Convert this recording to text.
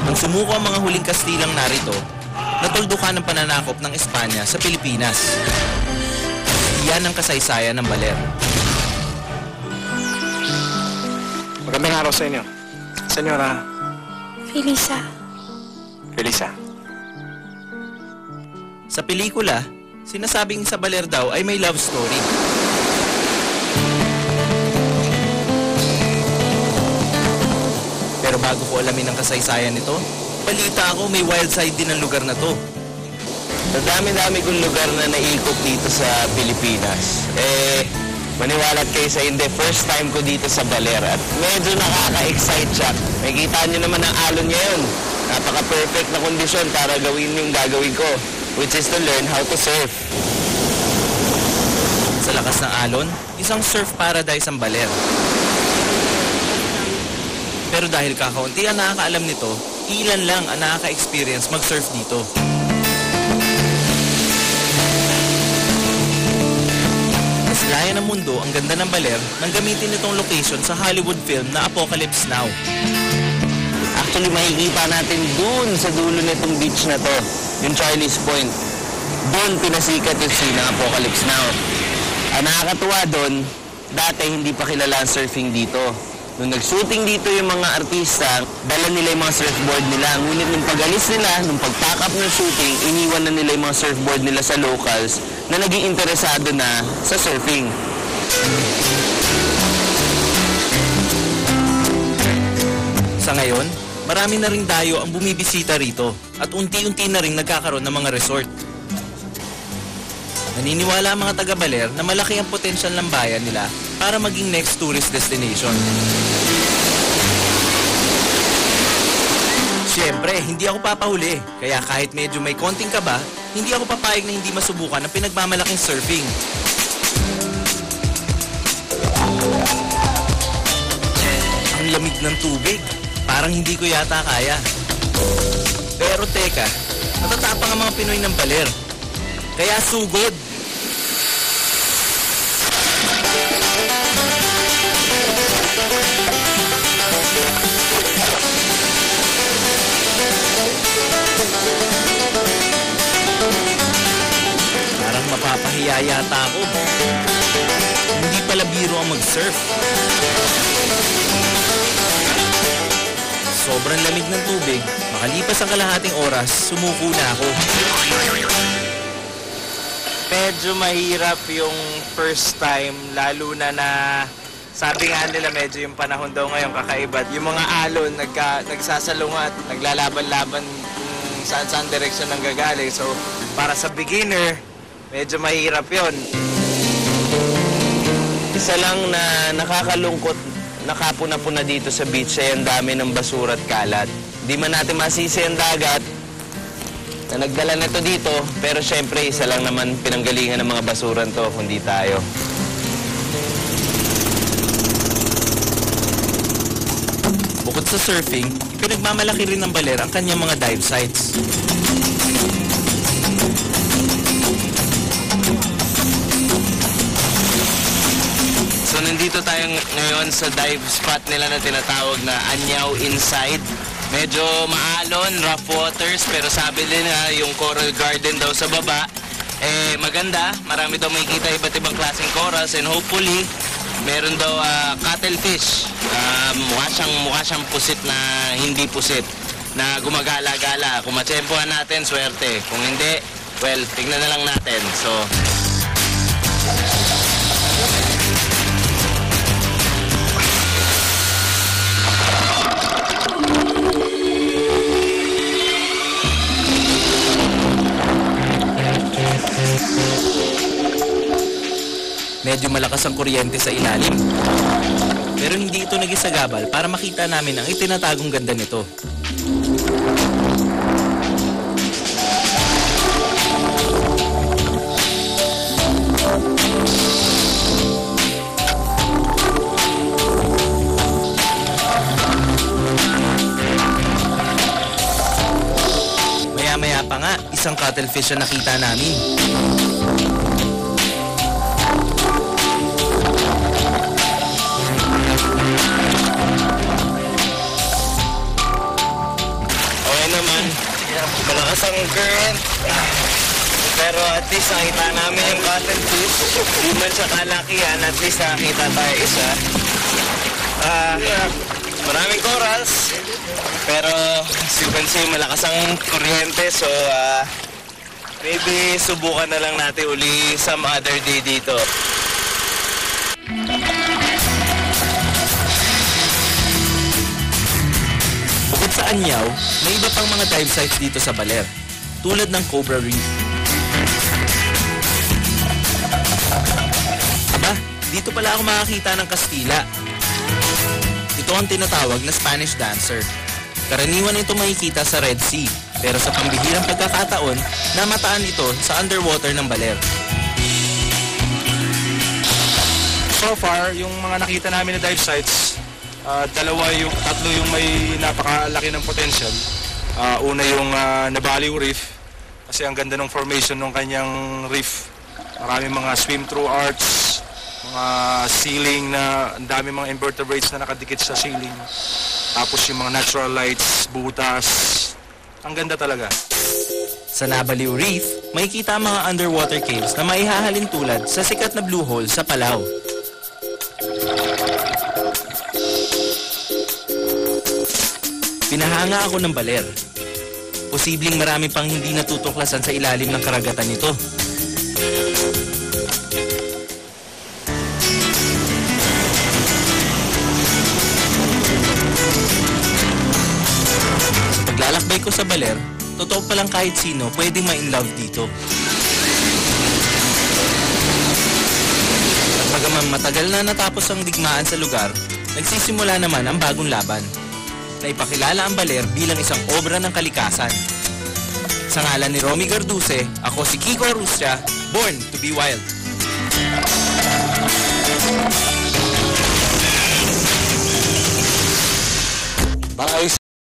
Nang sumuko ang mga huling Kastilang narito, natuldukan ang pananakop ng Espanya sa Pilipinas. Iyan ang kasaysayan ng baler. Magandang araw sa inyo. Senyora Felisa. Felisa. Sa pelikula, sinasabing sa baler daw ay may love story. Pero bago ko alamin ang kasaysayan nito, balita ako may wild side din ang lugar na to. Sa dami-dami kong lugar na naikot dito sa Pilipinas, maniwalat kayo sa hindi, first time ko dito sa baler at medyo nakaka-excite siya. Makikita nyo naman ang alon ngayon. Napaka-perfect na kondisyon para gawin yung gagawin ko, which is to learn how to surf. Sa lakas ng alon, isang surf paradise ang baler. Pero dahil kakaunti ang nakakaalam nito, ilan lang ang nakaka-experience mag-surf dito. Naslayan ng mundo ang ganda ng baler nang gamitin itong location sa Hollywood film na Apocalypse Now. Actually, makikita natin dun sa dulo nitong beach na to, yung Charlie's Point. Doon pinasikat yung scene ng Apocalypse Now. Ang nakakatuwa doon, dati hindi pa kilala ang surfing dito. Nung nag-shooting dito yung mga artista, dala nila yung mga surfboard nila. Ngunit nung pag-alis nila, nung pag-pack up ng shooting, iniwan na nila yung mga surfboard nila sa locals na naging interesado na sa surfing. Sa ngayon, marami na ring dayo ang bumibisita rito at unti-unti na ring nagkakaroon ng mga resort. Naniniwala ang mga taga-baler na malaki ang potensyal ng bayan nila para maging next tourist destination. Siyempre, hindi ako papahuli, kaya kahit medyo may konting kaba, hindi ako papayag na hindi masubukan ang pinagmamalaking surfing. Ang lamig ng tubig, parang hindi ko yata kaya. Pero teka, natatapang ang mga Pinoy ng baler. Kaya sugod! Parang mapapahiya yata ako. Hindi pala biro ang mag-surf. Sobrang lamig ng tubig, makalipas ang kalahating oras, sumuko na ako. Medyo mahirap yung first time, lalo na sabi nga nila medyo yung panahon daw ngayon kakaiba. Yung mga alon nagsasalungat, naglalaban-laban kung saan direksyon ng gagaling. So para sa beginner, medyo mahirap yon. Isa lang na nakakalungkot, nakapuna-puna dito sa beach ay ang dami ng basura at kalat. Di man natin masisi ang dagat na nagdala na to dito, pero syempre isa lang naman pinanggalingan ng mga basuran to, kundi tayo. Bukod sa surfing, ipinagmamalaki rin ng baler ang kanyang mga dive sites. So nandito tayo ngayon sa dive spot nila na tinatawag na Anyaw Inside. Medyo maalon, rough waters, pero sabi nila yung coral garden daw sa baba, maganda. Marami daw makikita iba't ibang klaseng corals and hopefully, meron daw cuttlefish. Mukha siyang pusit na hindi pusit, na gumagala-gala. Kung matsempohan natin, swerte. Kung hindi, well, tignan na lang natin. So, Medyo malakas ang kuryente sa ilalim. Pero hindi ito nagisagabal para makita namin ang itinatagong ganda nito. Maya-maya pa nga, isang cuttlefish ang nakita namin. Malakas ang current. Pero at least nakita namin yung cotton tooth. Di man siya kalakihan, at least nakakita tayo isa. Maraming corals. Pero as you can see, malakas ang kuryente. So maybe subukan na lang natin uli some other day dito. Bukod sa Anyaw, may iba pang mga dive sites dito sa Baler, tulad ng Cobra Reef. Aba, dito pala ako makakita ng Kastila. Ito ang tinatawag na Spanish dancer. Karaniwan ito makikita sa Red Sea, pero sa pambihirang pagkakataon, namataan ito sa underwater ng Baler. So far, yung mga nakita namin na dive sites, tatlo yung may napakalaki ng potential. Una yung Nabaliw Reef, kasi ang ganda ng formation ng kanyang reef. Maraming mga swim-through arts, mga ceiling na, ang dami mga invertebrates na nakadikit sa ceiling. Tapos yung mga natural lights, butas, ang ganda talaga. Sa Nabaliw Reef, makikita ang mga underwater caves na maihahalin tulad sa sikat na Blue Hole sa Palau. Pinahanga ako ng Baler. Posibleng marami pang hindi natutuklasan sa ilalim ng karagatan nito. Sa paglalakbay ko sa Baler, totoo palang kahit sino pwedeng ma-inlove dito. At bagaman matagal na natapos ang digmaan sa lugar, nagsisimula naman ang bagong laban, na ipakilala ang Baler bilang isang obra ng kalikasan. Sa ngalan ni Romy Garduce, ako si Kiko Arustia, born to be wild.